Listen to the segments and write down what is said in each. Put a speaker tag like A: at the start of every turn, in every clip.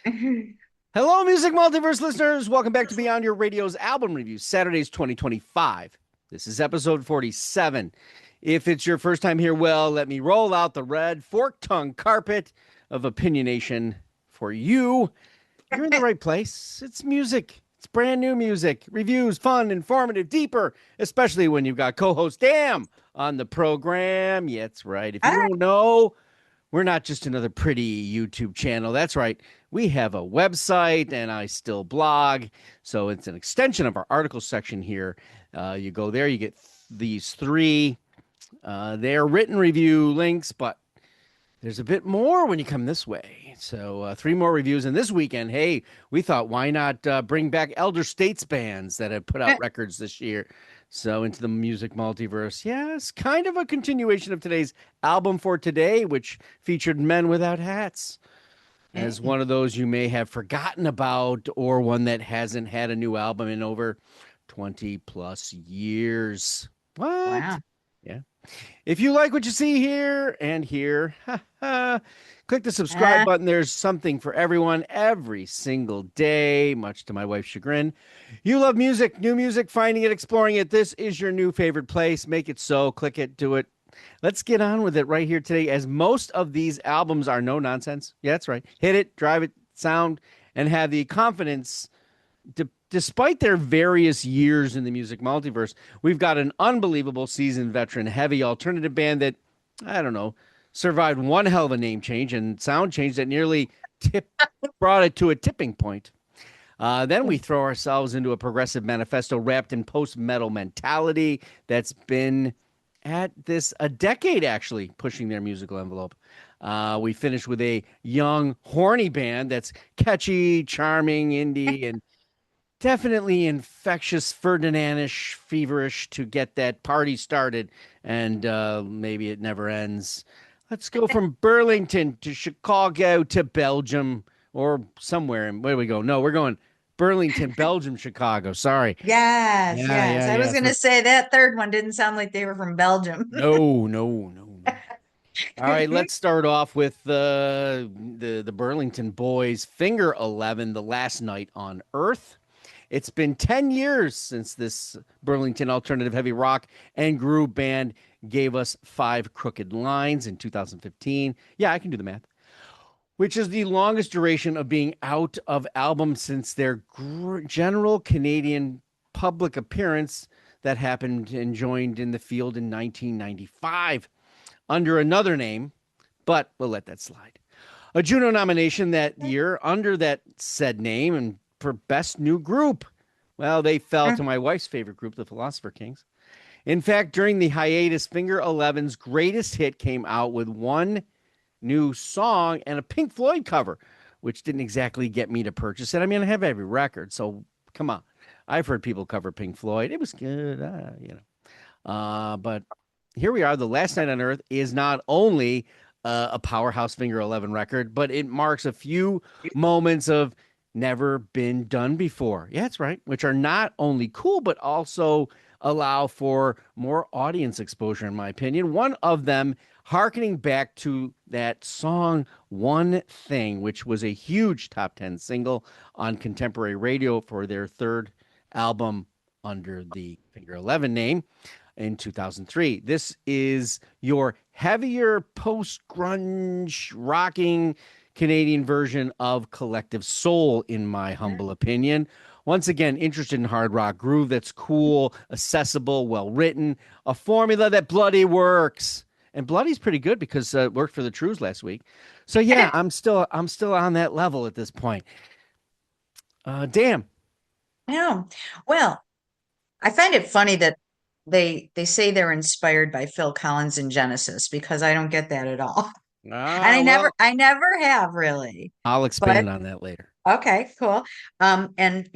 A: Hello, Music Multiverse listeners. Welcome back to Beyond Your Radio's album review, Saturdays 2025. This is episode 47. If it's your first time here, well, let me roll out the red fork tongue carpet of opinionation for you. You're in the right place. It's music. It's brand new music. Reviews, fun, informative, deeper, especially when you've got co-host Dan on the program. Yeah, that's right. If you
B: Ah,
A: don't know, we're not just another pretty YouTube channel. That's right. We have a website and I still blog. So it's an extension of our article section here. You go there, you get these three. They're written review links, but there's a bit more when you come this way. So three more reviews. And this weekend, hey, we thought, why not bring back elder states bands that have put out records this year? So into the music multiverse. Yes, kind of a continuation of today's album for today, which featured Men Without Hats as
B: okay.
A: one of those you may have forgotten about or one that hasn't had a new album in over 20 plus years. What?
B: Wow.
A: Yeah. If you like what you see here and here, click the subscribe
B: Ah,
A: button. There's something for everyone every single day, much to my wife's chagrin. You love music, new music, finding it, exploring it. This is your new favorite place. Make it so. Click it, do it. Let's get on with it right here today, as most of these albums are no nonsense. Yeah, that's right. Hit it, drive it, sound, and have the confidence despite their various years in the music multiverse, we've got an unbelievable seasoned veteran heavy alternative band that, I don't know, survived one hell of a name change and sound change that nearly brought it to a tipping point. Then we throw ourselves into a progressive manifesto wrapped in post metal mentality that's been at this a decade actually pushing their musical envelope. We finish with a young, horny band that's catchy, charming, indie, and definitely infectious, Ferdinandish, feverish to get that party started, and maybe it never ends. Let's go from Burlington to Chicago to Belgium or somewhere. And where do we go? No, we're going Burlington, Belgium, Chicago. Sorry.
B: yes,
A: Yeah,
B: yes.
A: yeah,
B: I was
A: yeah.
B: going to say that third one didn't sound like they were from Belgium.
A: No, no, no, no. All right, let's start off with the Burlington Boys, Finger 11, The Last Night on Earth. It's been 10 years since this Burlington alternative heavy rock and groove band gave us Five Crooked Lines in 2015. Yeah, I can do the math. Which is the longest duration of being out of album since their general Canadian public appearance that happened and joined in the field in 1995 under another name, but we'll let that slide. A Juno nomination that year under that said name and for Best New Group. Well, they fell to my wife's favorite group, the Philosopher Kings. In fact, during the hiatus, Finger Eleven's greatest hit came out with one new song and a Pink Floyd cover, which didn't exactly get me to purchase it. I mean, I have every record, so come on. I've heard people cover Pink Floyd. It was good, but here we are. The Last Night on Earth is not only a powerhouse Finger 11 record, but it marks a few moments of never been done before. Yeah, that's right. Which are not only cool, but also allow for more audience exposure, in my opinion. One of them harkening back to that song One Thing, which was a huge top 10 single on contemporary radio for their third album under the Finger 11 name in 2003. This is your heavier post grunge rocking Canadian version of Collective Soul, in my humble opinion. Once again, interested in hard rock groove that's cool, accessible, well written, a formula that bloody works. And Bloody's pretty good because it worked for the Trues last week. So yeah, I'm still on that level at this point. Damn.
B: Yeah. Well, I find it funny that they say they're inspired by Phil Collins and Genesis because I don't get that at all. And
A: Ah, well,
B: I never have really.
A: I'll
B: But
A: expand on that later.
B: okay, cool. And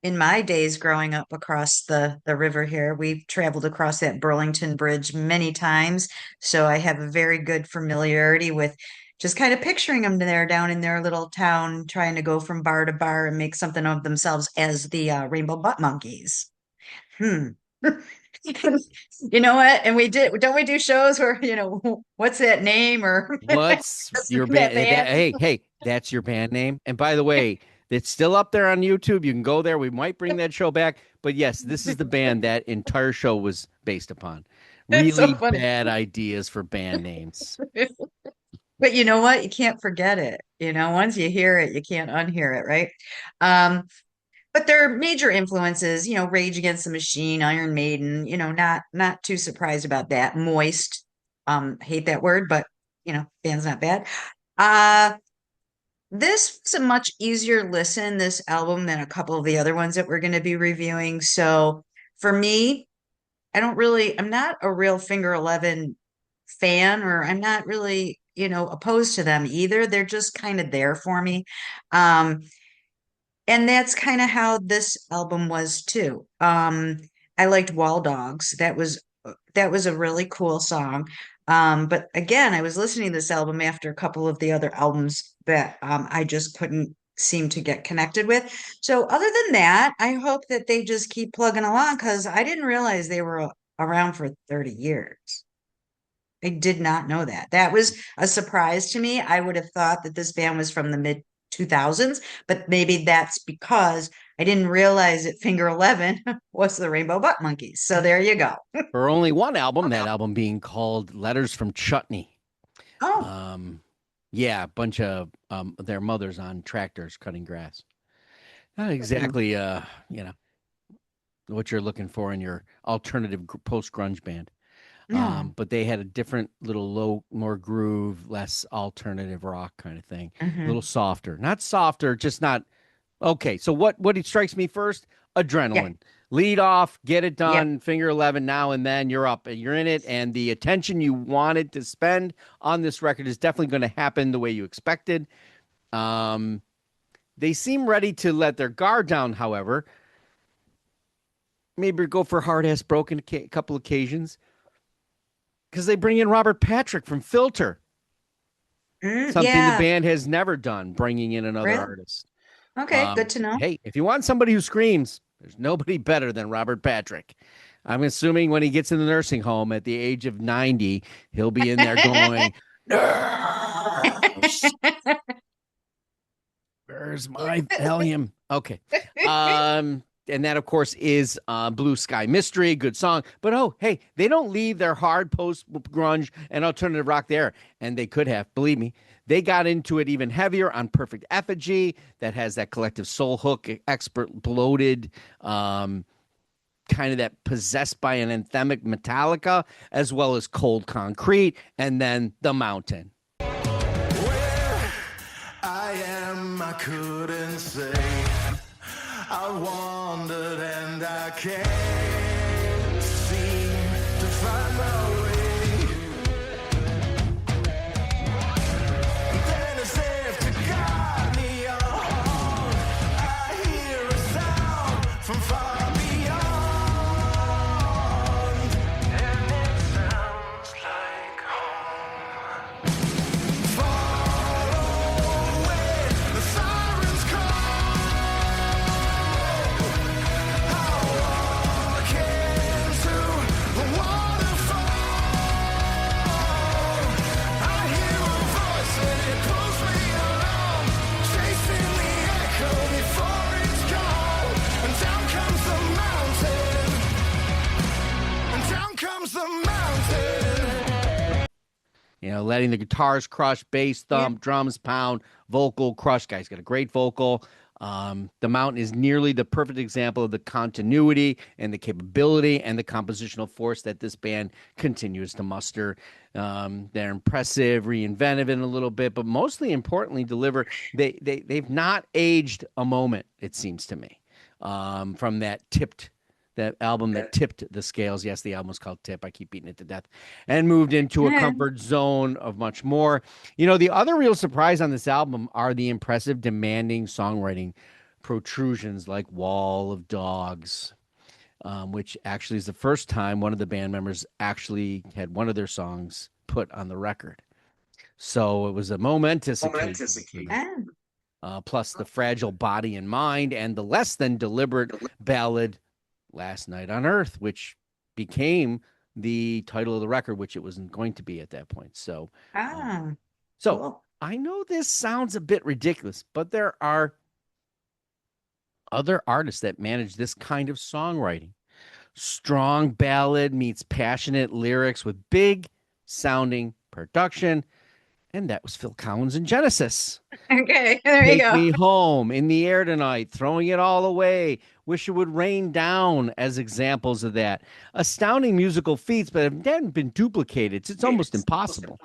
B: in my days growing up across the river here, we've traveled across that Burlington Bridge many times. So I have a very good familiarity with just kind of picturing them there down in their little town, trying to go from bar to bar and make something of themselves as the Rainbow Butt Monkeys. Hmm. You know what? And don't we do shows where, what's that name or
A: What's your
B: that
A: band?
B: band?
A: Hey, that's your band name. And by the way, it's still up there on YouTube. You can go there. We might bring that show back. But yes, this is the band that entire show was based upon.
B: That's so
A: Really
B: funny.
A: bad ideas for band names.
B: But you know what? You can't forget it. Once you hear it, you can't unhear it, right? Um, but their major influences, Rage Against the Machine, Iron Maiden, not too surprised about that. Moist, hate that word, but band's not bad. Uh, this was a much easier listen, this album, than a couple of the other ones that we're going to be reviewing. So for me, I'm not a real Finger 11 fan, or I'm not really, opposed to them either. They're just kind of there for me. Um, and that's kind of how this album was too. I liked Wall Dogs. That was a really cool song. But again, I was listening to this album after a couple of the other albums that I just couldn't seem to get connected with. So other than that, I hope that they just keep plugging along, because I didn't realize they were around for 30 years. I did not know that. That was a surprise to me. I would have thought that this band was from the mid 2000s, but maybe that's because I didn't realize that Finger 11 was the Rainbow Butt Monkeys. So there you go.
A: For only one album, that album being called Letters from Chutney.
B: Oh,
A: Yeah, a bunch of their mothers on tractors cutting grass. Not exactly, what you're looking for in your alternative post grunge band.
B: no.
A: But they had a different little low, more groove, less alternative rock kind of thing. A little
B: Hmm.
A: softer, not softer, just not okay. So what it strikes me first,
B: Yeah.
A: adrenaline. Lead off, get it
B: Yep.
A: done, finger 11 now and then you're up and you're in it. And the attention you wanted to spend on this record is definitely going to happen the way you expected. Um, they seem ready to let their guard down, however. Maybe go for hard ass broken a couple occasions because they bring in Robert Patrick from Filter, something the
B: Yeah.
A: band has never done, bringing in another
B: Really?
A: artist.
B: Okay. Good to know.
A: Hey, if you want somebody who screams, there's nobody better than Robert Patrick. I'm assuming when he gets in the nursing home at the age of 90, he'll be in there going, "Nurse, where's my Valium?" Okay. And that, of course, is Blue Sky Mystery, good song. But oh, hey, they don't leave their hard post grunge and alternative rock there. And they could have, believe me. They got into it even heavier on Perfect Effigy, that has that collective soul hook, expert bloated, kind of that possessed by an anthemic Metallica, as well as Cold Concrete, and then The Mountain.
C: Where I am, I couldn't say. I wandered and I can't seem to find my way. Then as if to guide me on, I hear a sound from far beyond, and it sounds like home. Far away, the sirens call.
A: Letting the guitars crush, bass
B: Yeah.
A: thump, drums pound, vocal crush. Guy's got a great vocal. The Mountain is nearly the perfect example of the continuity and the capability and the compositional force that this band continues to muster. They're impressive, reinventive in a little bit, but mostly importantly, they've not aged a moment, it seems to me, from that album that tipped the scales. Yes, the album was called Tip. I keep beating it to death. And moved into a
B: Yeah.
A: comfort zone of much more. The other real surprise on this album are the impressive, demanding songwriting protrusions like Wall of Dogs, which actually is the first time one of the band members actually had one of their songs put on the record. So it was a momentous occasion. Plus the Fragile Body and Mind and the less than deliberate ballad Last Night on Earth, which became the title of the record, which it wasn't going to be at that point. So,
B: Ah,
A: so
B: cool.
A: I know this sounds a bit ridiculous, but there are other artists that manage this kind of songwriting. Strong ballad meets passionate lyrics with big sounding production. And that was Phil Collins in Genesis.
B: Okay, there you
A: Take
B: go.
A: Me Home, In the Air Tonight, Throwing It All Away, Wish It Would Rain Down as examples of that. Astounding musical feats, but have not been duplicated. It's almost impossible.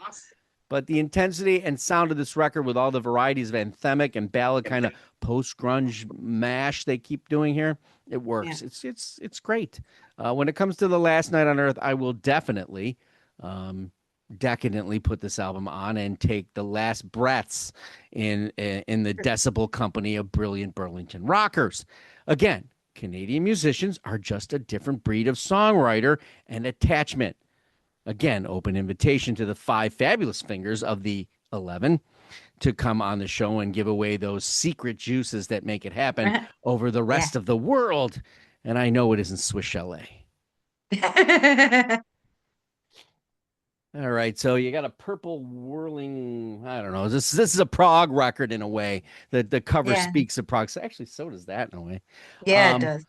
A: But the intensity and sound of this record, with all the varieties of anthemic and ballad kind of post-grunge mash they keep doing here, it works.
B: Yeah.
A: It's great. When it comes to The Last Night on Earth, I will definitely decadently put this album on and take the last breaths in the decibel company of brilliant Burlington rockers. Again, Canadian musicians are just a different breed of songwriter and attachment. Again, open invitation to the 5 fabulous fingers of the 11 to come on the show and give away those secret juices that make it happen over the rest of the world. And I know it isn't Swiss Chalet. All right, so you got a purple whirling. I don't know. This is a prog record in a way. The cover
B: Yeah.
A: speaks of prog. Actually, so does that in a way.
B: Yeah, it does.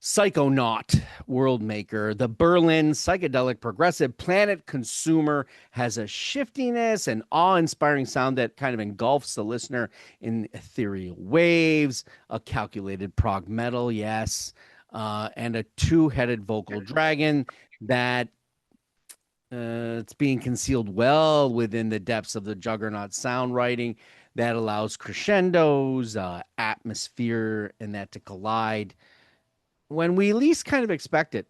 A: Psychonaut, World Maker, the Berlin psychedelic progressive planet consumer has a shiftiness and awe-inspiring sound that kind of engulfs the listener in ethereal waves, a calculated prog metal, yes, and a two-headed vocal dragon that it's being concealed well within the depths of the juggernaut sound writing that allows crescendos, atmosphere, and that to collide when we least kind of expect it.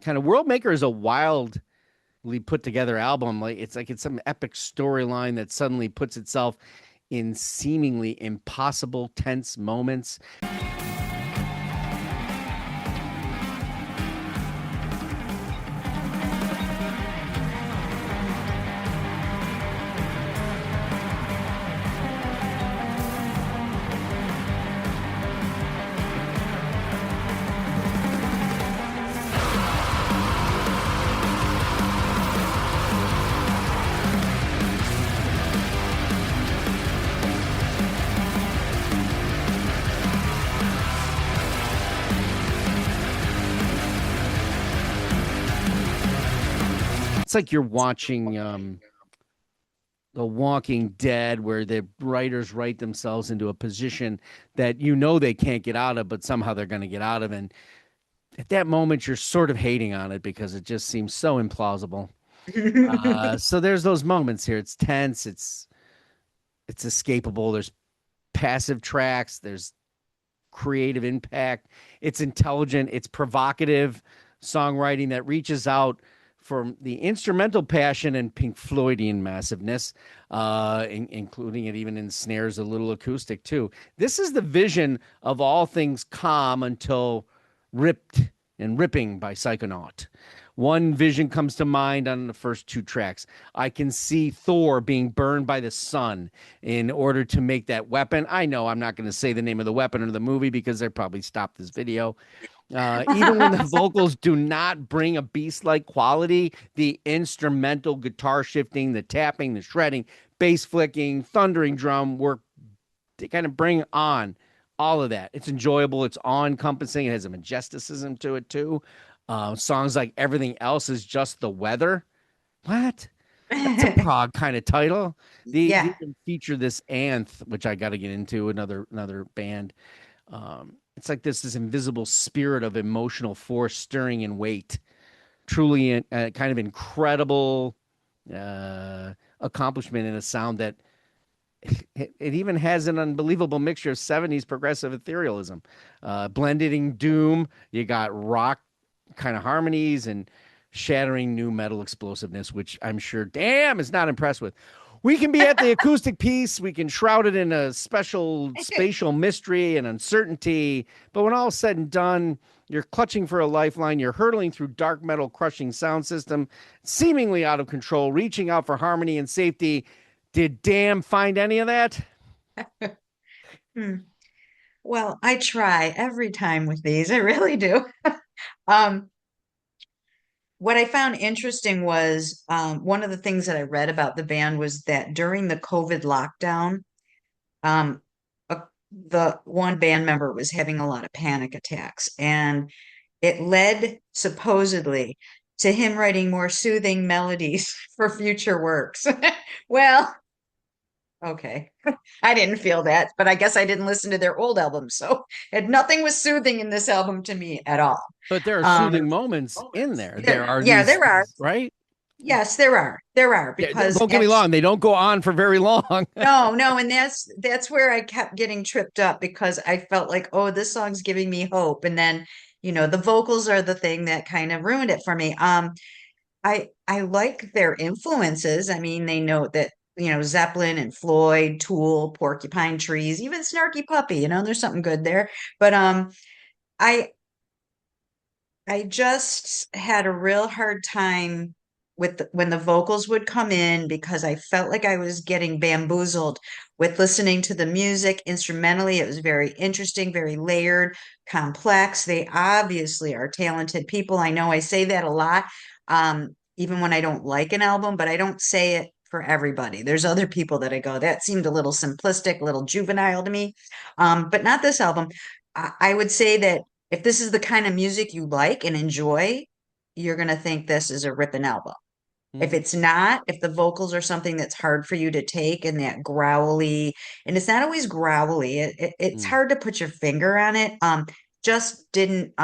A: Kind of World Maker is a wildly put together album. It's some epic storyline that suddenly puts itself in seemingly impossible, tense moments. It's like you're watching The Walking Dead, where the writers write themselves into a position that you know they can't get out of, but somehow they're going to get out of. And at that moment, you're sort of hating on it because it just seems so implausible. So there's those moments here. It's tense. It's escapable. There's passive tracks. There's creative impact. It's intelligent. It's provocative songwriting that reaches out from the instrumental passion and Pink Floydian massiveness, including it even ensnares a little acoustic too. This is the vision of all things calm until ripped and ripping by Psychonaut. One vision comes to mind on the first 2 tracks. I can see Thor being burned by the sun in order to make that weapon. I know I'm not going to say the name of the weapon or the movie because they probably stopped this video. Even when the vocals do not bring a beast-like quality, the instrumental guitar shifting, the tapping, the shredding, bass flicking, thundering drum work, they kind of bring on all of that. It's enjoyable. It's all-encompassing. It has a majesticism to it, too. Songs like Everything Else Is Just the Weather. What? That's a prog kind of title. They even feature this Anth, which I got to get into, another band. It's like this invisible spirit of emotional force stirring in weight. Truly a kind of incredible accomplishment in a sound that it even has an unbelievable mixture of 70s progressive etherealism. Blended in doom, you got rock kind of harmonies and shattering new metal explosiveness, which I'm sure damn is not impressed with. We can be at the acoustic piece. We can shroud it in a special spatial mystery and uncertainty. But when all is said and done, you're clutching for a lifeline. You're hurtling through dark metal, crushing sound system, seemingly out of control, reaching out for harmony and safety. Did Damn find any of that?
B: Well, I try every time with these. I really do. Um, what I found interesting was one of the things that I read about the band was that during the COVID lockdown, um, uh, the one band member was having a lot of panic attacks, and it led supposedly to him writing more soothing melodies for future works. Well, okay. I didn't feel that, but I guess I didn't listen to their old album, so nothing was soothing in this album to me at all.
A: But there are
B: Um,
A: soothing moments in there. There are
B: yeah,
A: these,
B: there are.
A: right?
B: Yes, there are
A: Yeah,
B: because
A: don't get me wrong, they don't go on for very long.
B: no, and that's where I kept getting tripped up because I felt like, oh, this song's giving me hope, and then the vocals are the thing that kind of ruined it for me. I like their influences. I mean, they know that Zeppelin and Floyd, Tool, Porcupine Trees, even Snarky Puppy. There's something good there. But I I just had a real hard time with when the vocals would come in because I felt like I was getting bamboozled with listening to the music instrumentally. It was very interesting, very layered, complex. They obviously are talented people. I know I say that a lot, even when I don't like an album, but I don't say it for everybody. There's other people that I go, that seemed a little simplistic, a little juvenile to me, but not this album. I would say that if this is the kind of music you like and enjoy, you're going to think this is a ripping album. If
A: Mhm.
B: it's not, if the vocals are something that's hard for you to take and that growly, and it's not always growly, it's
A: Mm.
B: hard to put your finger on it. Just didn't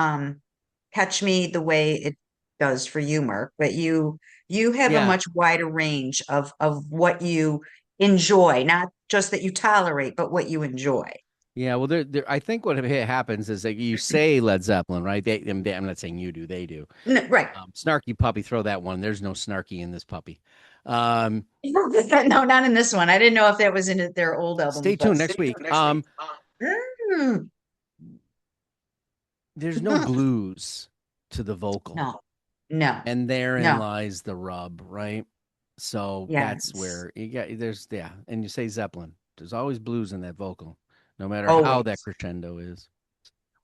B: catch me the way it does for you, Mark. But you have a
A: Yeah.
B: much wider range of what you enjoy, not just that you tolerate, but what you enjoy.
A: Yeah, well, I think what happens is like you say Led Zeppelin, right? I'm not saying you do, they do.
B: Right.
A: Snarky Puppy, throw that one. There's no snarky in this puppy. Um,
B: No, not in this one. I didn't know if that was in their old albums,
A: Stay
B: but
A: tuned next week.
B: Mm,
A: There's no blues to the vocal,
B: no, no,
A: and therein
B: no.
A: lies the rub, right? So that's
B: Yes.
A: where you get and you say Zeppelin. There's always blues in that vocal, no matter how that
B: Always.
A: crescendo is.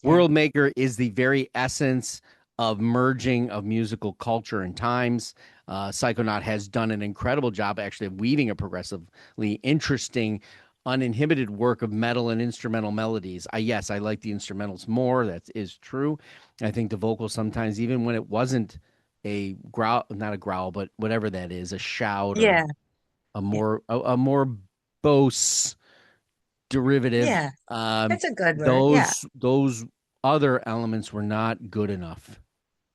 B: Yeah.
A: World Maker is the very essence of merging of musical culture and times. Psychonaut has done an incredible job actually of weaving a progressively interesting, uninhibited work of metal and instrumental melodies. Yes, I like the instrumentals more. That is true. I think the vocals sometimes, even when it wasn't a growl, not a growl, but whatever that is, a shout or
B: Yeah. Yeah.
A: a more Bose derivative.
B: Yeah. That's a good word. Yeah.
A: Those other elements were not good enough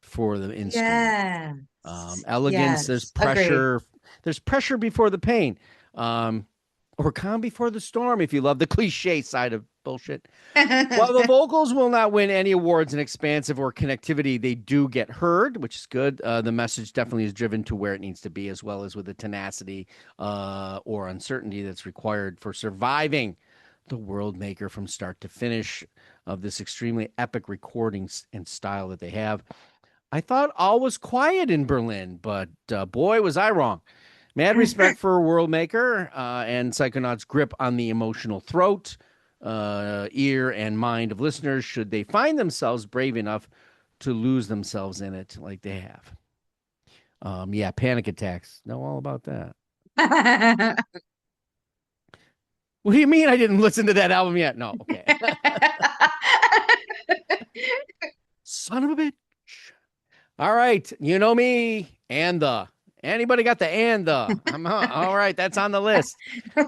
A: for the instrument.
B: Yes.
A: Elegance,
B: Yes. Agreed.
A: there's pressure before the pain, or calm before the storm. If you love the cliche side of bullshit, while the vocals will not win any awards in expansive or connectivity, they do get heard, which is good. The message definitely is driven to where it needs to be, as well as with the tenacity or uncertainty that's required for surviving the world maker from start to finish of this extremely epic recording and style that they have. I thought all was quiet in Berlin, but boy, was I wrong. Mad respect for World Maker and Psychonaut's grip on the emotional throat, ear, and mind of listeners should they find themselves brave enough to lose themselves in it like they have. Yeah, panic attacks. Know all about that. What do you mean I didn't listen to that album yet? No, okay. Son of a bitch. All right, you know me and the. Anybody got the and the? All right, that's on the list.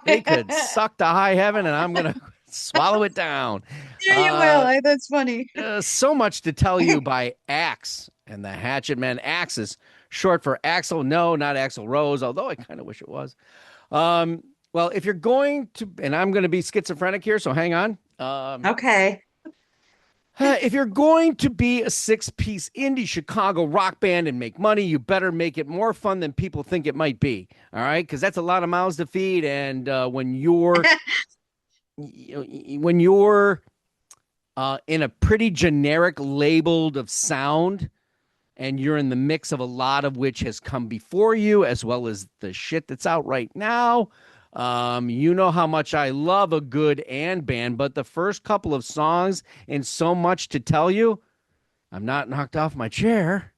A: They could suck to high heaven, and I'm gonna swallow it down.
B: Yeah, you will. That's funny.
A: So much to tell you by Axe and the Hatchet Men. Axe is short for Axl. No, not Axl Rose, although I kind of wish it was. Well, if you're going to, and I'm going to be schizophrenic here, so hang on.
B: Okay.
A: If you're going to be a six-piece indie Chicago rock band and make money, you better make it more fun than people think it might be. All right, because that's a lot of mouths to feed, and when you're in a pretty generic labeled of sound, and you're in the mix of a lot of which has come before you, as well as the shit that's out right now. You know how much I love a good and band, but the first couple of songs and so much to tell you, I'm not knocked off my chair.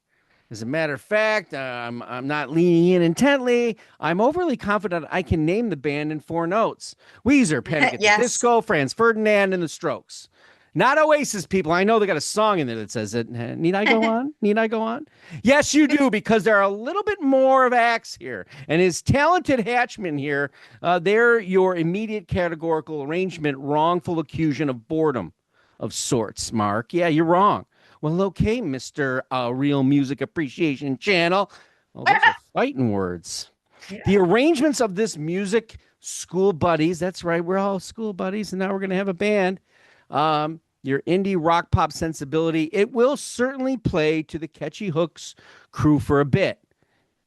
A: As a matter of fact, I'm not leaning in intently. I'm overly confident I can name the band in 4 notes. Weezer, Panic at the
B: Yes.
A: Disco, Franz Ferdinand, and the Strokes. Not Oasis, people. I know they got a song in there that says it. Need I go on? Need I go on? Yes, you do, because there are a little bit more of acts here. And his talented Hatchman here, they're your immediate categorical arrangement, wrongful accusation of boredom of sorts, Mark. Yeah, you're wrong. Well, okay, Mr. Real Music Appreciation Channel. Well, those are fighting words. The
B: Yeah.
A: arrangements of this music, school buddies, that's right, we're all school buddies, and now we're going to have a band. Your indie rock pop sensibility, it will certainly play to the catchy hooks crew for a bit.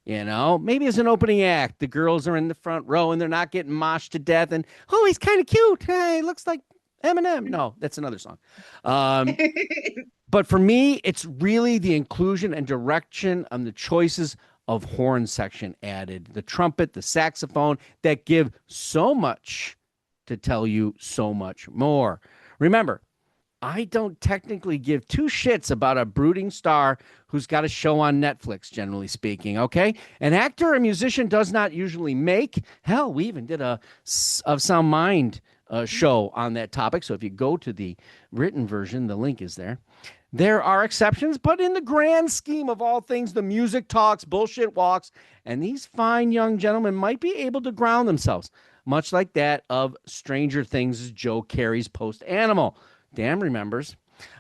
A: You know, maybe as an opening act, the girls are in the front row and they're not getting moshed to death. And, oh, he's kind of cute. Hey, looks like Eminem. No, that's another song. But for me, it's really the inclusion and direction and the choices of horn section added, the trumpet, the saxophone that give so much to tell you so much more. Remember, I don't technically give two shits about a brooding star who's got a show on Netflix, generally speaking, okay? An actor or musician does not usually make. Hell, we even did a of Sound Mind show on that topic. So if you go to the written version, the link is there. There are exceptions, but in the grand scheme of all things, the music talks, bullshit walks, and these fine young gentlemen might be able to ground themselves, much like that of Stranger Things' Joe Carey's Post Animal. Dan remembers,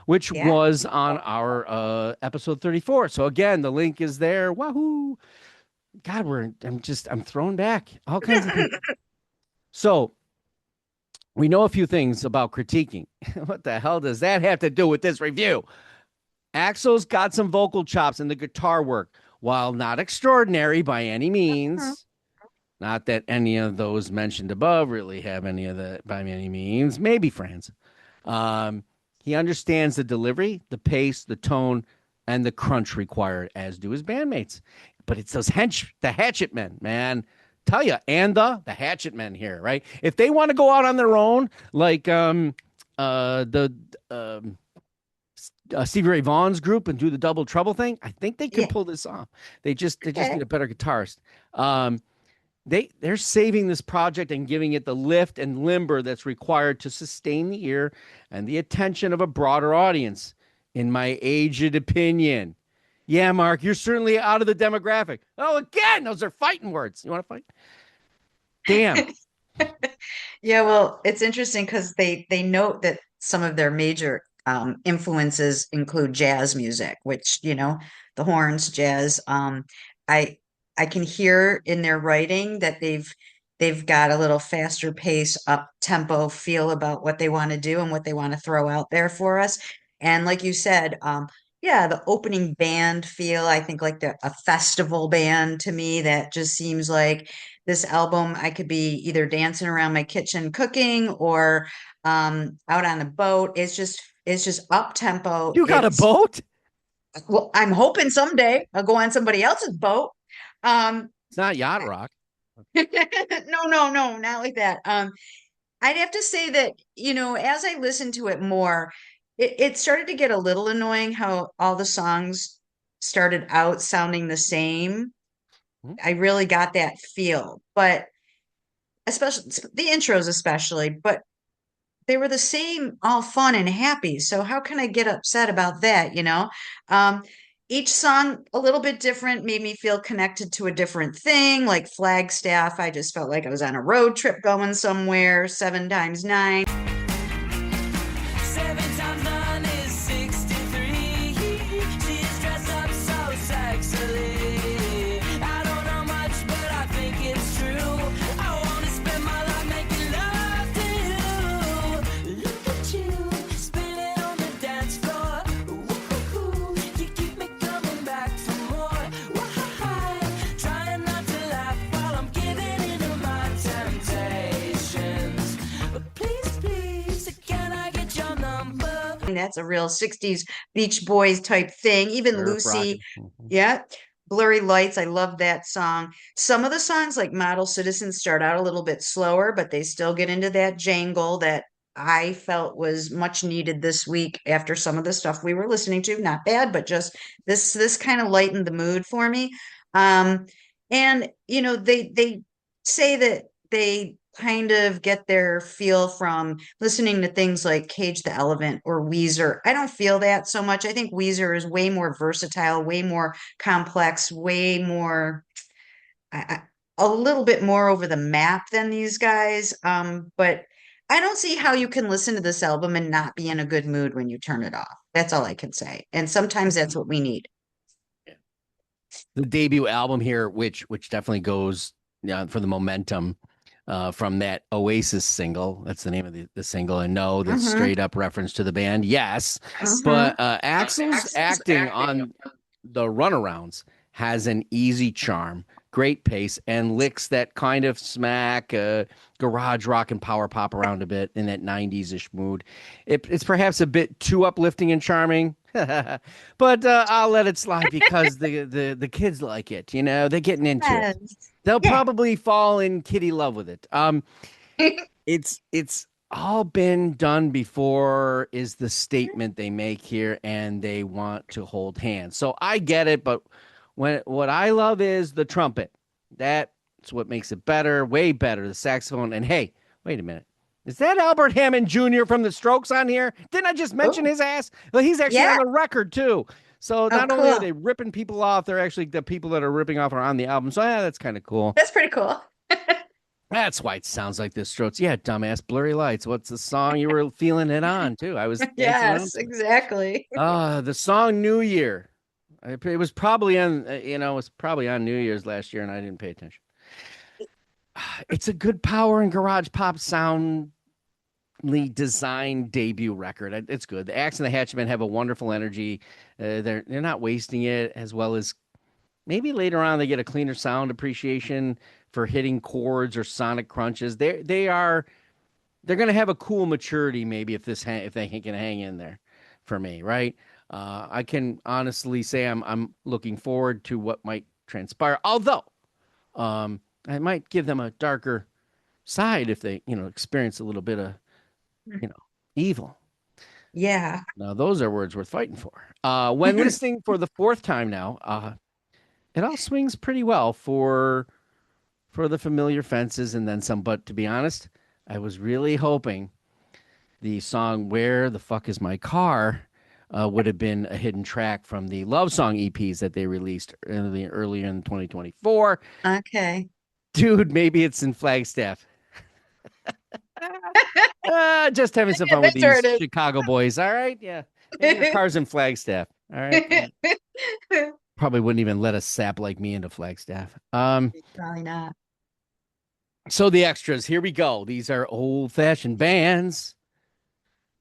A: which
B: Yeah.
A: was on our episode 34. So again, the link is there. Wahoo! God, I'm thrown back. All kinds of things. So we know a few things about critiquing. What the hell does that have to do with this review? Axl's got some vocal chops in the guitar work, while not extraordinary by any means. Not that any of those mentioned above really have any of that by any means. Maybe Franz. He understands the delivery, the pace, the tone, and the crunch required, as do his bandmates. But it's those the hatchet men, man. Tell you, and the hatchet men here, right? If they want to go out on their own, like Stevie Ray Vaughan's group and do the double trouble thing, I think they could pull this off. They just need a better guitarist. They're saving this project and giving it the lift and limber that's required to sustain the ear and the attention of a broader audience, in my aged opinion. Yeah, Mark, you're certainly out of the demographic. Oh, again, those are fighting words. You want to fight? Damn.
B: Yeah, well, it's interesting because they note that some of their major influences include jazz music, which, the horns, jazz. I can hear in their writing that they've got a little faster pace, up tempo feel about what they want to do and what they want to throw out there for us. And like you said, yeah, the opening band feel, I think like a festival band to me, that just seems like this album, I could be either dancing around my kitchen cooking or out on a boat. It's just up tempo.
A: You got a boat?
B: Well, I'm hoping someday I'll go on somebody else's boat.
A: It's not yacht rock.
B: No, not like that. I'd have to say that, as I listened to it more, it started to get a little annoying how all the songs started out sounding the same. I really got that feel, but especially the intros, but they were the same, all fun and happy. So how can I get upset about that? Each song a little bit different, made me feel connected to a different thing. Like Flagstaff, I just felt like I was on a road trip going somewhere. 7 times 9.
C: 7 times 9 is 63. She's dressed up so sexily. I don't know much, but I think it's true. I wanna spend my life making love to you. Look at you, spinning on the dance floor. Woo-hoo-hoo. You keep me coming back for more. Why? Trying not to laugh while I'm giving into my temptations. But please, can I get your number?
B: That's a real 60s Beach Boys type thing. Even
A: Surf
B: Lucy,
A: rocket.
B: yeah. Blurry Lights, I love that song. Some of the songs, like Model Citizen, start out a little bit slower, but they still get into that jangle that I felt was much needed this week after some of the stuff we were listening to. Not bad, but just this kind of lightened the mood for me. Um, and they say that they kind of get their feel from listening to things like Cage the Elephant or Weezer. I don't feel that so much. I think Weezer is way more versatile, way more complex, way more a little bit more over the map than these guys. But I don't see how you can listen to this album and not be in a good mood when you turn it off. That's all I can say. And sometimes that's what we need.
A: The debut album here, which definitely goes for the momentum from that Oasis single. That's the name of the single. And no, that's straight up reference to the band. Yes. But Axl's acting on the runarounds has an easy charm, great pace, and licks that kind of smack garage rock and power pop around a bit in that 90s-ish mood. It's perhaps a bit too uplifting and charming, but I'll let it slide because the kids like it. They're getting into it. They'll probably fall in kitty love with it. It's all been done before is the statement they make here, and they want to hold hands. So I get it, but what I love is the trumpet. That's what makes it better, way better. The saxophone. And hey, wait a minute. Is that Albert Hammond Jr. from the Strokes on here? Didn't I just mention his ass? Well, he's actually on the record too. So not only are they ripping people off, they're actually the people that are ripping off are on the album. So that's kind of cool.
B: That's pretty cool.
A: That's why it sounds like the Strokes. Yeah, dumbass, Blurry Lights. What's the song you were feeling it on too? I was
B: yes, exactly.
A: The song New Year. It was probably on, New Year's last year, and I didn't pay attention. It's a good power and garage pop soundly designed debut record. It's good. The Axe and the Hatchmen have a wonderful energy. They're not wasting it, as well as maybe later on they get a cleaner sound appreciation for hitting chords or sonic crunches. They're going to have a cool maturity maybe if they can hang in there for me, right? I can honestly say I'm looking forward to what might transpire. Although, I might give them a darker side if they, experience a little bit of, evil.
B: Yeah.
A: Now those are words worth fighting for. When listening for the fourth time now, it all swings pretty well for the familiar fences and then some. But to be honest, I was really hoping the song "Where the Fuck Is My Car" would have been a hidden track from the Love Song EPs that they released earlier in 2024.
B: Okay.
A: Dude, maybe it's in Flagstaff. Just having some fun with these Chicago boys. All right. Yeah. Maybe your car's in Flagstaff. All right. Probably wouldn't even let a sap like me into Flagstaff.
B: Probably not.
A: So the extras, here we go. These are old-fashioned bands.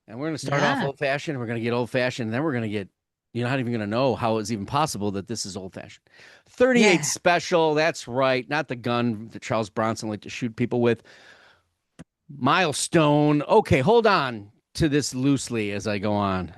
A: And we're going to start off old-fashioned. We're going to get old-fashioned. And then we're going to get, you're not even going to know how it's even possible that this is old-fashioned. 38 Special, that's right. Not the gun that Charles Bronson liked to shoot people with. Milestone. Okay, hold on to this loosely as I go on.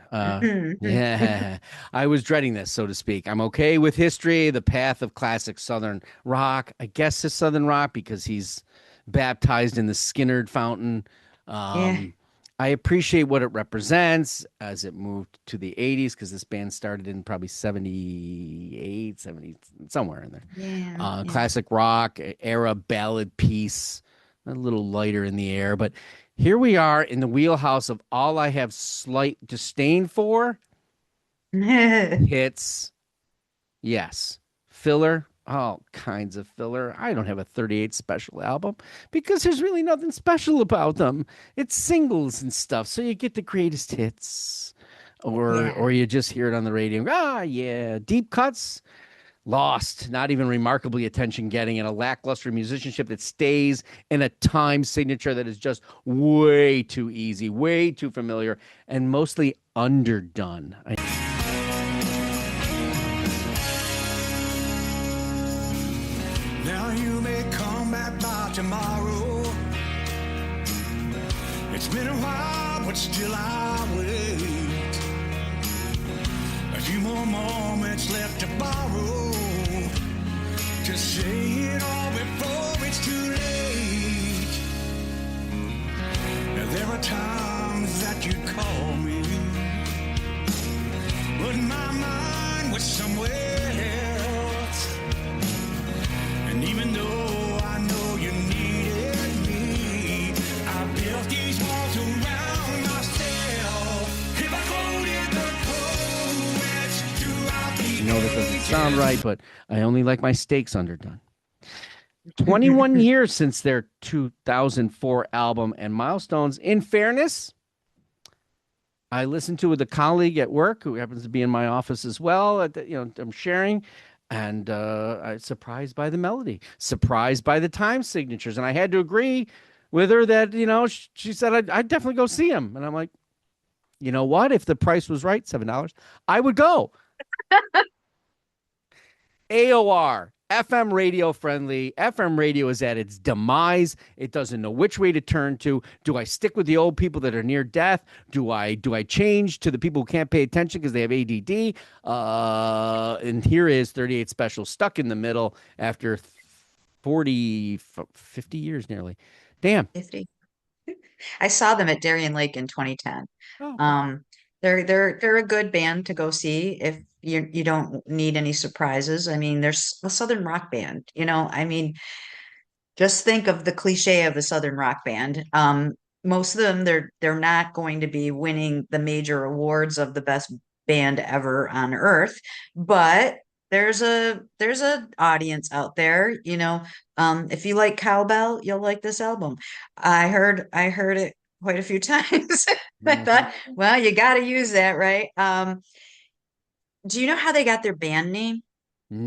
A: Yeah, I was dreading this, so to speak. I'm okay with History, the path of classic Southern rock. I guess it's Southern rock because he's baptized in the Skinnerd fountain. I appreciate what it represents as it moved to the 80s because this band started in probably 78, 70, somewhere in there. Classic rock, era ballad piece, a little lighter in the air. But here we are in the wheelhouse of all I have slight disdain for. Hits. Yes. Filler. All kinds of filler. I don't have a 38 Special album because there's really nothing special about them. It's singles and stuff. So you get the greatest hits or you just hear it on the radio. Deep cuts. Lost, not even remarkably attention-getting, and a lackluster musicianship that stays in a time signature that is just way too easy, way too familiar, and mostly underdone.
D: Now you may come back by tomorrow. It's been a while, but still I wait. A few more moments left to borrow. To say it all before it's too late. Now there are times
A: sound right, but I only like my steaks underdone. 21 years since their 2004 album and milestones. In fairness, I listened to it with a colleague at work who happens to be in my office as well. I'm sharing, and I was surprised by the melody, surprised by the time signatures, and I had to agree with her that she said I'd definitely go see him, and I'm like, you know what? If the price was right, $7, I would go. AOR, FM radio friendly. FM radio is at its demise. It doesn't know which way to turn to. Do I stick with the old people that are near death? Do I change to the people who can't pay attention because they have ADD? And here is 38 Special stuck in the middle after 40, 50 years nearly. Damn.
B: 50. I saw them at Darien Lake in 2010.
A: Oh.
B: They're a good band to go see if you don't need any surprises. I mean, there's a Southern rock band, I mean, just think of the cliche of a Southern rock band. Most of them, they're not going to be winning the major awards of the best band ever on earth, but there's a audience out there, if you like cowbell, you'll like this album. I heard it quite a few times. I thought, well, you got to use that, right? Do you know how they got their band name?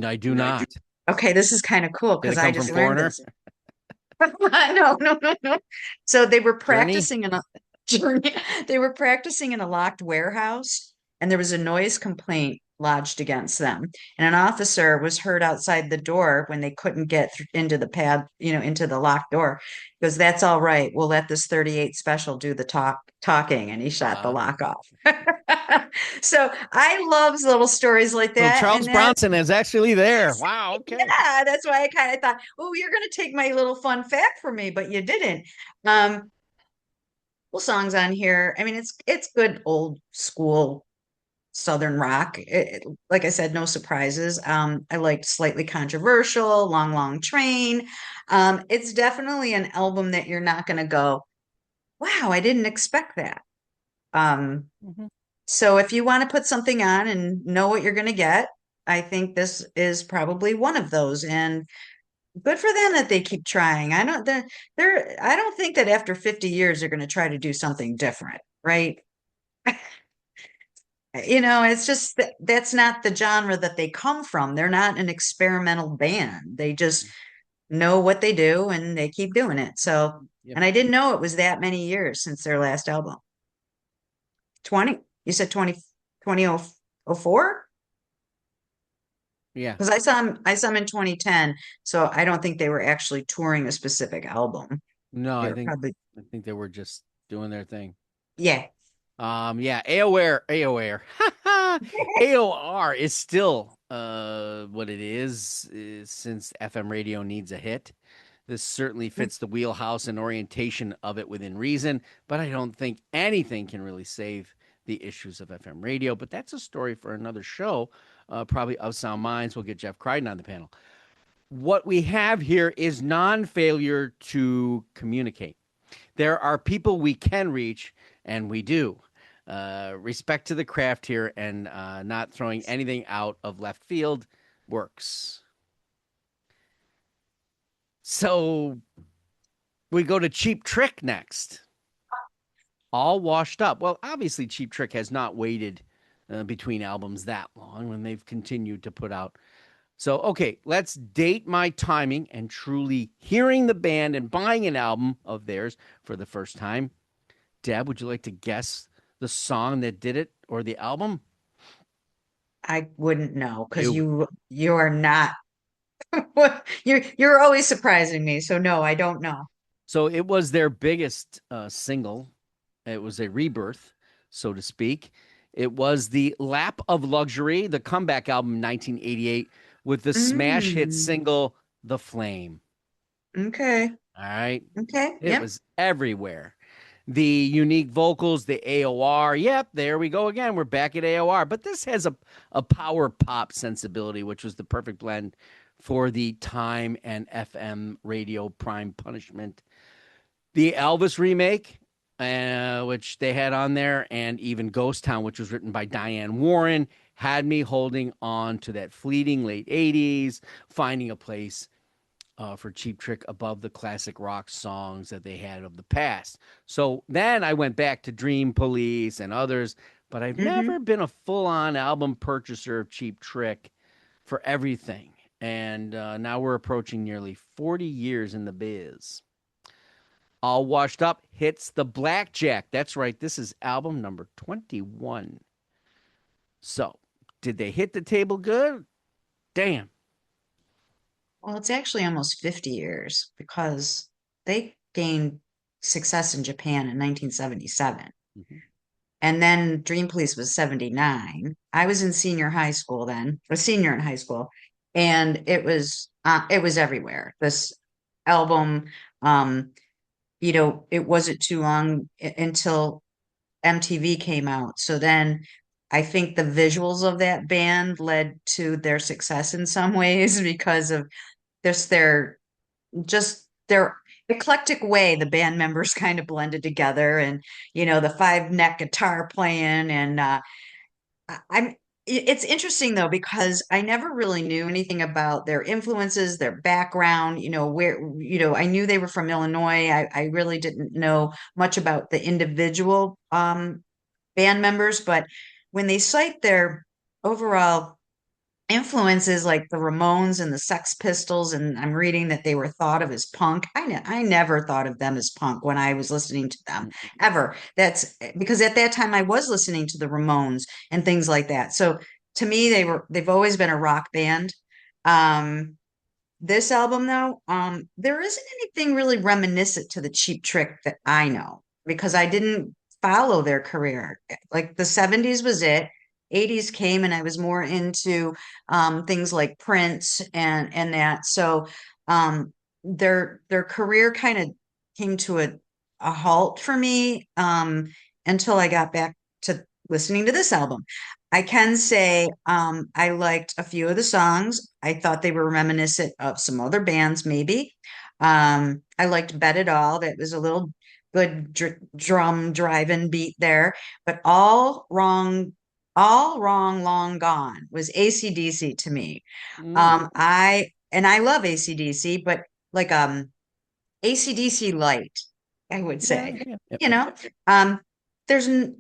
A: I do not.
B: Okay, this is kind of cool
A: Did it
B: because
A: come
B: I just
A: from
B: learned
A: Coroner?
B: this. No. So they were
A: Journey?
B: practicing in a journey. They were practicing in a locked warehouse, and there was a noise complaint lodged against them. And an officer was heard outside the door when they couldn't get into the pad, into the locked door. He goes, "That's all right. We'll let this 38 Special do the talking," and he shot the lock off. So I love little stories like
A: So
B: that.
A: Charles
B: and
A: Bronson is actually there. Wow. Okay.
B: yeah, that's why I kind of thought, oh, you're going to take my little fun fact from me, but you didn't. Well, songs on here. I mean, it's good old school Southern rock. Like I said, no surprises. I liked Slightly Controversial, Long Long Train. It's definitely an album that you're not going to go, wow, I didn't expect that. So if you want to put something on and know what you're going to get, I think this is probably one of those. And good for them that they keep trying. I don't think that after 50 years they're going to try to do something different, right? It's just that's not the genre that they come from. They're not an experimental band. They just know what they do and they keep doing it. So,
A: Yep.
B: And I didn't know it was that many years since their last album. 20, you said 2004?
A: Yeah.
B: Because I saw them in 2010, so I don't think they were actually touring a specific album.
A: No,
B: They
A: I
B: were
A: think
B: probably,
A: they were just doing their thing.
B: yeah.
A: Yeah, AOR. AOR is still what it is since FM radio needs a hit. This certainly fits the wheelhouse and orientation of it within reason, but I don't think anything can really save the issues of FM radio. But that's a story for another show, probably of Sound Minds. We'll get Jeff Crichton on the panel. What we have here is non-failure to communicate. There are people we can reach, and we do. Respect to the craft here, and not throwing anything out of left field works. So we go to Cheap Trick next. All washed up. Well, obviously, Cheap Trick has not waited between albums that long when they've continued to put out. So, okay, let's date my timing and truly hearing the band and buying an album of theirs for the first time. Deb, would you like to guess the song that did it or the album?
B: I wouldn't know because you are not. You're always surprising me. So no, I don't know.
A: So it was their biggest single. It was a rebirth, so to speak. It was the Lap of Luxury, the comeback album in 1988, with the smash hit single The Flame.
B: Okay.
A: All right.
B: Okay.
A: It was everywhere. The unique vocals, the AOR. Yep, there we go again. We're back at AOR. But this has a power pop sensibility, which was the perfect blend for the time and FM radio prime punishment. The Elvis remake, which they had on there, and even Ghost Town, which was written by Diane Warren, had me holding on to that fleeting late 80s, finding a place for Cheap Trick above the classic rock songs that they had of the past. So then I went back to Dream Police and others, but I've never been a full-on album purchaser of Cheap Trick for everything. And now we're approaching nearly 40 years in the biz. All Washed Up hits the blackjack. That's right. This is album number 21. So, did they hit the table good? Damn.
B: Well, it's actually almost 50 years because they gained success in Japan in 1977.
A: Mhm.
B: And then Dream Police was 79. I was in senior high school then, a senior in high school, and it was everywhere. This album, um, it wasn't too long until MTV came out. So then I think the visuals of that band led to their success in some ways because of this their eclectic way the band members kind of blended together, and the five neck guitar playing. And I'm it's interesting though because I never really knew anything about their influences, their background, where I knew they were from Illinois. I really didn't know much about the individual band members, but when they cite their overall influences like the Ramones and the Sex Pistols, and I'm reading that they were thought of as punk. I never thought of them as punk when I was listening to them ever. That's because at that time I was listening to the Ramones and things like that. So to me, they've always been a rock band. Um, this album though, there isn't anything really reminiscent to the Cheap Trick that I know because I didn't follow their career. Like the 70s was it. 80s came and I was more into things like Prince and that. So their career kind of came to a halt for me until I got back to listening to this album. I can say I liked a few of the songs. I thought they were reminiscent of some other bands, maybe. I liked Bet It All. That was a little good drum driving beat there, but all wrong, long gone was AC/DC to me.
A: Mm.
B: I love AC/DC, but like AC/DC light, I would
A: Yeah,
B: say.
A: yeah, yep.
B: You know,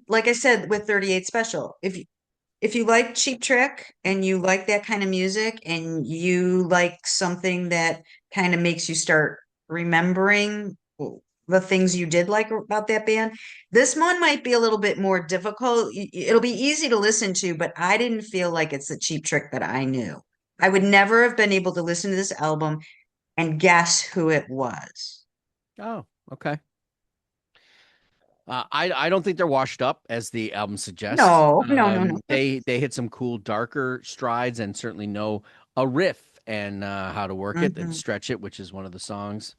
B: like I said with 38 Special, if you like Cheap Trick and you like that kind of music and you like something that kind of makes you start remembering the things you did like about that band, this one might be a little bit more difficult. It'll be easy to listen to, but I didn't feel like it's the Cheap Trick that I knew. I would never have been able to listen to this album and guess who it was.
A: Oh, okay. I don't think they're washed up as the album suggests.
B: No.
A: They hit some cool darker strides and certainly know a riff and how to work it and
B: Mhm.
A: stretch it, which is one of the songs.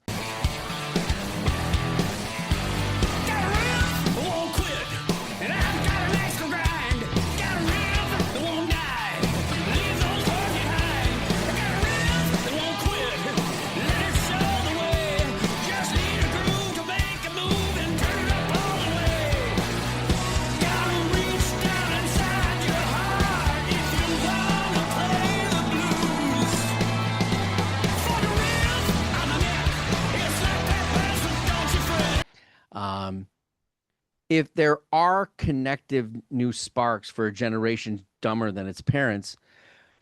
A: If there are connective new sparks for a generation dumber than its parents,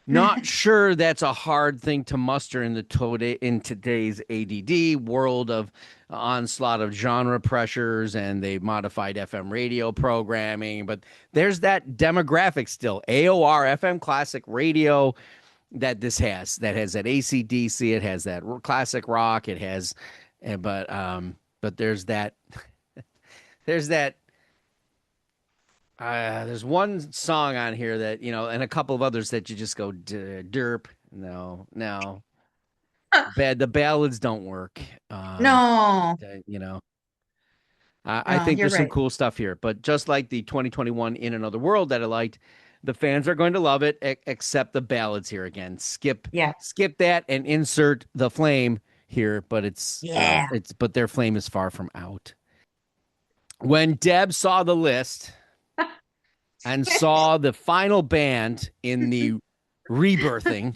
A: not sure that's a hard thing to muster in today's ADD world of onslaught of genre pressures and they modified FM radio programming. But there's that demographic still, AOR, FM classic radio, that that has that AC/DC, it has that classic rock, it has, but there's that. There's that. There's one song on here that and a couple of others that you just go derp. No. The ballads don't work.
B: No,
A: I think
B: you're
A: there's some
B: right.
A: cool stuff here, but just like the 2021 In Another World that I liked, the fans are going to love it, except the ballads here again. Skip
B: Yeah.
A: that and insert the flame here, but
B: Yeah.
A: but their flame is far from out. When Deb saw the list and saw the final band in the rebirthing,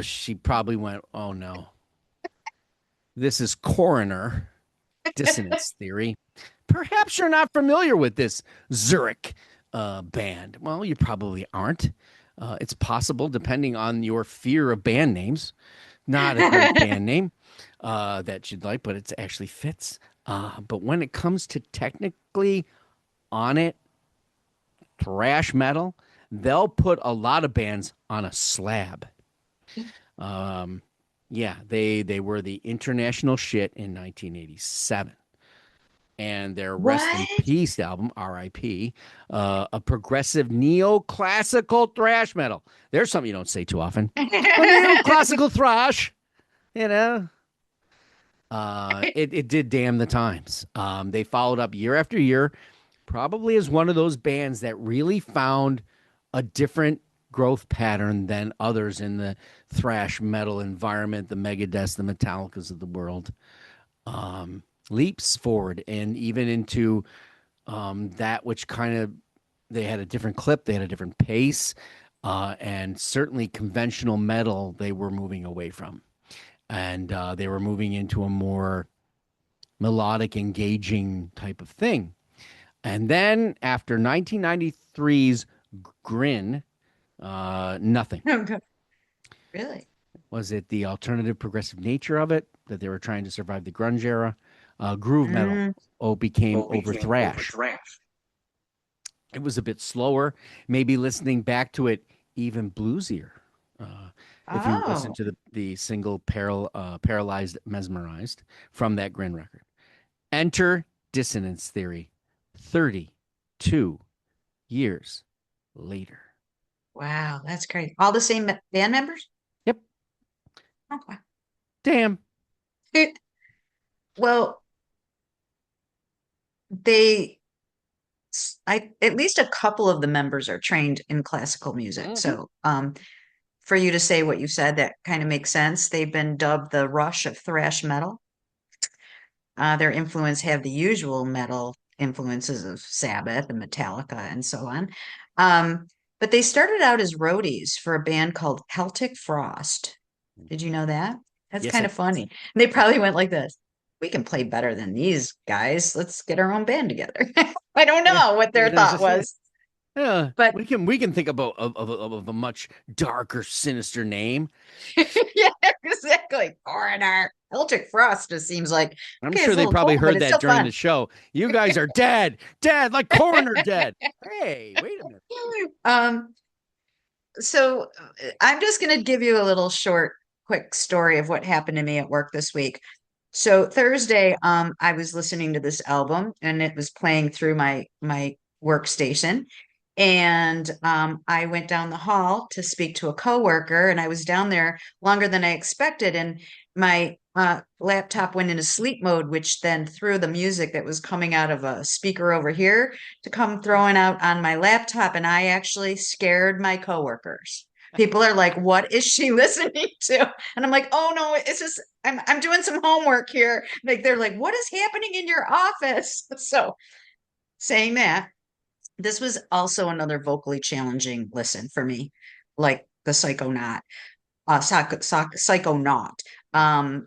A: she probably went, "Oh no, this is Coroner Dissonance Theory. Perhaps you're not familiar with this Zurich band. Well, you probably aren't. It's possible, depending on your fear of band names. Not a great band name that you'd like, but it actually fits. But when it comes to technically on it, thrash metal, they'll put a lot of bands on a slab. Yeah, they were the international shit in 1987. And their Rest in
B: What?
A: Peace album, R.I.P., a progressive neoclassical thrash metal. There's something you don't say too often. A neoclassical thrash, you know. It did damn the times. They followed up year after year, probably as one of those bands that really found a different growth pattern than others in the thrash metal environment, the Megadeths, the Metallicas of the world. Leaps forward and even into that which kind of they had a different clip, they had a different pace, and certainly conventional metal they were moving away from. And they were moving into a more melodic, engaging type of thing. And then after 1993's Grin, nothing.
B: Okay. Really?
A: Was it the alternative progressive nature of it that they were trying to survive the grunge era? Groove metal became over thrash. It was a bit slower, maybe listening back to it even bluesier. If you listen to the single Paralyzed, Mesmerized from that Grin record. Enter Dissonance Theory 32 years later.
B: Wow, that's great. All the same band members?
A: Yep.
B: Okay.
A: Damn.
B: Well, at least a couple of the members are trained in classical music.
A: Mhm.
B: So, for you to say what you said, that kind of makes sense. They've been dubbed the Rush of thrash metal. Their influence have the usual metal influences of Sabbath and Metallica and so on. But they started out as roadies for a band called Celtic Frost. Did you know that? That's
A: Yes,
B: kind
A: I
B: of funny. And they probably went like this. We can play better than these guys. Let's get our own band together. I don't
A: Yeah,
B: know what their
A: that's
B: thought
A: just it.
B: was,
A: Yeah,
B: but
A: we can think about of a much darker, sinister name.
B: yeah, exactly. Coroner. Celtic Frost just seems like
A: I'm
B: okay,
A: sure
B: it's a
A: they
B: little
A: probably
B: cold, but
A: heard
B: it's
A: that
B: still
A: during
B: fun.
A: the show. You guys are dead, like Coroner dead. Hey, wait a minute.
B: Um, so I'm just going to give you a little short, quick story of what happened to me at work this week. So Thursday, I was listening to this album and it was playing through my workstation. And I went down the hall to speak to a coworker, and I was down there longer than I expected. And my laptop went into sleep mode, which then threw the music that was coming out of a speaker over here to come throwing out on my laptop. And I actually scared my coworkers. People are like, "What is she listening to?" And I'm like, "Oh no, it's just I'm doing some homework here." Like they're like, "What is happening in your office?" So saying that, this was also another vocally challenging listen for me, like the Psychonaut, Psychonaut.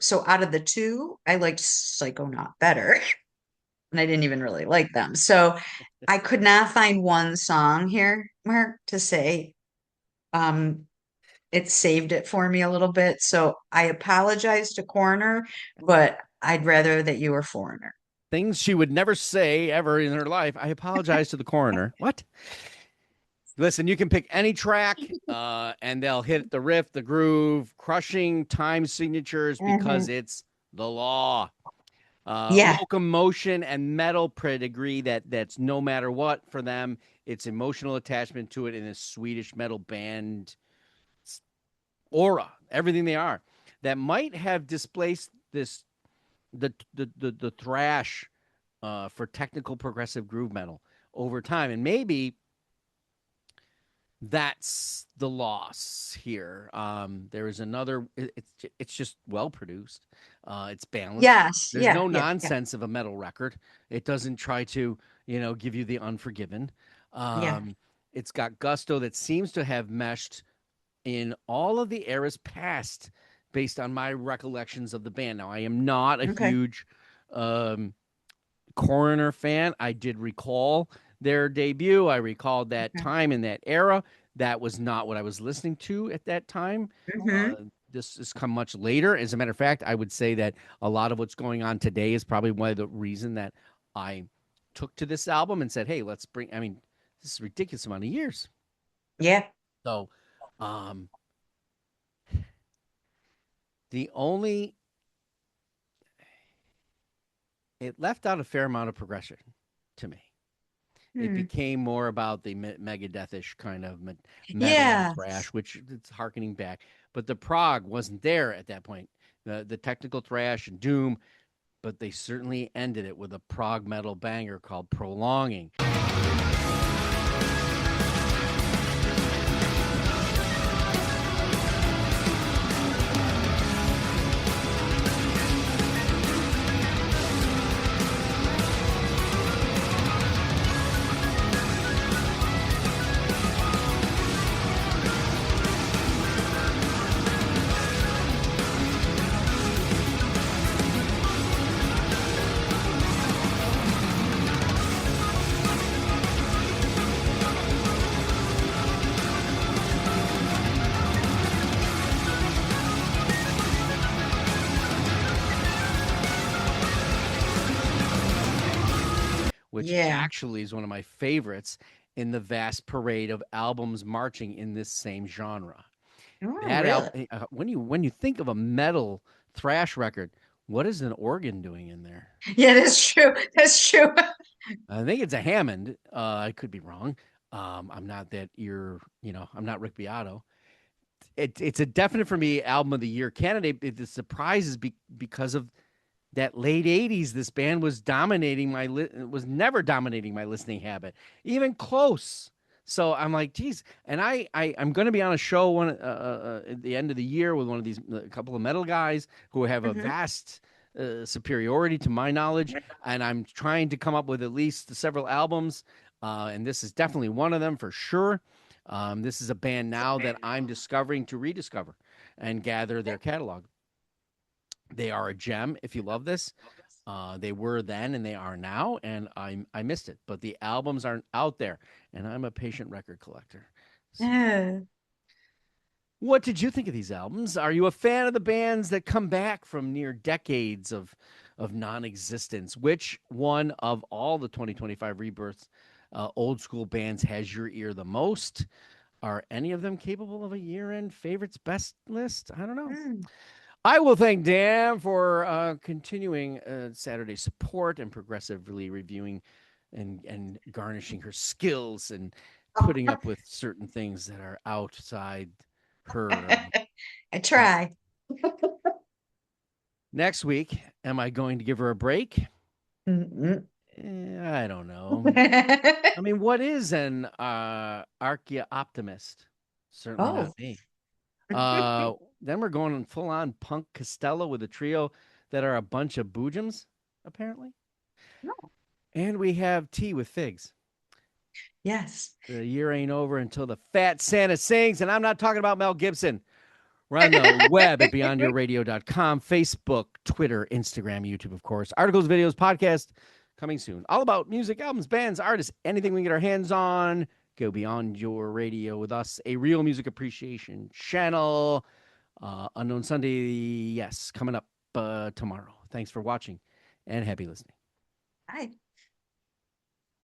B: So out of the two, I liked Psychonaut better, and I didn't even really like them. So I could not find one song here, Mark, to say um it saved it for me a little bit. So I apologize to Coroner, but I'd rather that you were Foreigner.
A: Things she would never say ever in her life. I apologize to the coroner. What? Listen, you can pick any track, and they'll hit the riff, the groove, crushing time signatures because it's the law.
B: Yeah.
A: Locomotion and metal pedigree that's no matter what for them. It's emotional attachment to it in a Swedish metal band aura, everything they are. That might have displaced the thrash for technical progressive groove metal over time. And maybe that's the loss here. There is another. It's just well produced. It's balanced.
B: Yes.
A: There's
B: Yeah.
A: no
B: Yeah. Yeah.
A: nonsense of a metal record. It doesn't try to give you the Unforgiven.
B: Yeah.
A: It's got gusto that seems to have meshed in all of the eras past, based on my recollections of the band. Now, I am not a
B: Okay.
A: huge um, Coroner fan. I did recall their debut. I recalled that
B: Okay.
A: time in that era. That was not what I was listening to at that time.
B: Hmm.
A: This has come much later. As a matter of fact, I would say that a lot of what's going on today is probably one of the reason that I took to this album and said, "Hey, let's bring." I mean, this is a ridiculous amount of years.
B: Yeah.
A: So, um, the only it left out a fair amount of progression to me. It
B: Hmm.
A: became more about the Megadethish kind of metal and
B: Yeah.
A: thrash, which it's harkening back. But the prog wasn't there at that point. The technical thrash and doom, but they certainly ended it with a prog metal banger called "Prolonging." Which
B: Yeah.
A: actually is one of my favorites in the vast parade of albums marching in this same genre.
B: Oh,
A: That
B: really?
A: when you think of a metal thrash record, what is an organ doing in there?
B: Yeah, that's true. That's true.
A: I think it's a Hammond. I could be wrong. I'm not that I'm not Rick Beato. It's a definite for me album of the year candidate. The surprise is because of that late 80s. This band was was never dominating my listening habit, even close. So I'm like, geez. And I'm going to be on a show at the end of the year with one of these a couple of metal guys who have a
B: Hmm.
A: vast superiority to my knowledge, and I'm trying to come up with at least several albums, and this is definitely one of them for sure. This is a band now that I'm discovering to rediscover and gather their catalog. They are a gem if you love this. They were then and they are now, and I missed it. But the albums aren't out there, and I'm a patient record collector. So,
B: Oh.
A: what did you think of these albums? Are you a fan of the bands that come back from near decades of non-existence? Which one of all the 2025 rebirths, old school bands, has your ear the most? Are any of them capable of a year-end favorites best list? I don't know.
B: Hmm.
A: I will thank Dan for continuing Saturday support and progressively reviewing and garnishing her skills and putting up with certain things that are outside her.
B: I try.
A: Next week, am I going to give her a break?
B: Mm-mm.
A: I don't know. I mean, what is an archaeoptimist? Certainly not
B: Oh.
A: me. Then we're going full on punk Costello with a trio that are a bunch of boojums, apparently.
B: No.
A: And we have tea with figs.
B: Yes.
A: The year ain't over until the fat Santa sings, and I'm not talking about Mel Gibson. We're on the web at beyondyourradio.com, Facebook, Twitter, Instagram, YouTube, of course. Articles, videos, podcast coming soon. All about music, albums, bands, artists, anything we can get our hands on. Go Beyond Your Radio with us, a real music appreciation channel. Unknown Sunday, yes, coming up tomorrow. Thanks for watching and happy listening.
B: Hi.